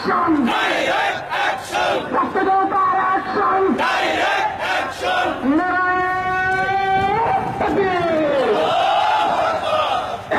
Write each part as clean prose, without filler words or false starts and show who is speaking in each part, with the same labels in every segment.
Speaker 1: action!
Speaker 2: Direct action!
Speaker 1: রাষ্ট্রদূতার action!
Speaker 2: Direct action!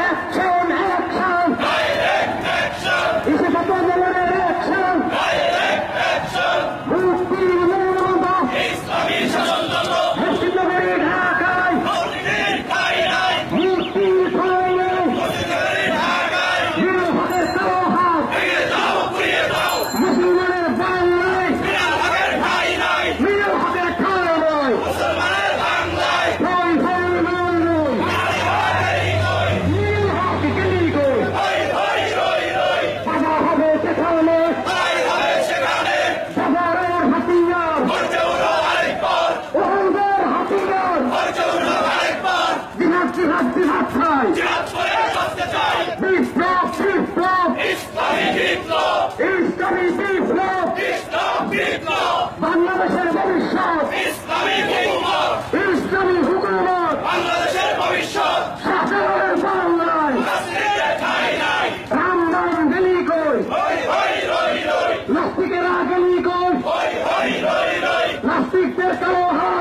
Speaker 1: Action! Action!
Speaker 2: Direct action!
Speaker 1: ইসলামের action!
Speaker 2: Direct action!
Speaker 1: মুক্তির মৌলবাদ
Speaker 2: ইসলামী শাসনতন্ত্র
Speaker 1: মুর্শিদাবাদে ঢাকায়
Speaker 2: মুক্তির ঠাঁই নাই,
Speaker 1: মুক্তির ঠাঁই নেই।
Speaker 2: মুক্তির ঢাকায়
Speaker 1: নিরপেক্ষ কালোহাত
Speaker 2: ভেঙে দাও, ঘুরিয়ে দাও,
Speaker 1: মুসলমানের বাংলায়
Speaker 2: নিরাপদের ঠাঁই নাই,
Speaker 1: নিরপেক্ষ ঠাঁই নয়।
Speaker 2: মুসলমানের বাংলায়
Speaker 1: ভয় ভয় নয় নয়। নিরপেক্ষ গেলি কই
Speaker 2: হই হই রই রই,
Speaker 1: বাধা হবে সেখানে
Speaker 2: তাই হবে সেখানে
Speaker 1: বাজারের হাতিয়ার
Speaker 2: গর্জে উঠো আরেকবার,
Speaker 1: ওহঙ্কার হাতিয়ার
Speaker 2: গর্জে উঠো আরেকবার,
Speaker 1: জিহাদ জিহাদ জিহাদ চাই
Speaker 2: জিহাদ করে বাঁচতে চাই,
Speaker 1: বিপ্লব বিপ্লব
Speaker 2: ইসলামী বিপ্লব,
Speaker 1: ইসলামী বিপ্লব
Speaker 2: ইসলাম বিপ্লব,
Speaker 1: বাংলাদেশের ভবিষ্যৎ
Speaker 2: ইসলামী হুকুমত,
Speaker 1: ইসলামী হুকুমত
Speaker 2: বাংলাদেশের ভবিষ্যৎ,
Speaker 1: শাসনের বাংলায়
Speaker 2: রাজনীতির ঠাঁই নাই,
Speaker 1: রামবান গেলি কই
Speaker 2: হই হই রই রই,
Speaker 1: নাস্তিকেরা গেলি কই
Speaker 2: হই হই রই রই,
Speaker 1: নাস্তিকদের কালো হাত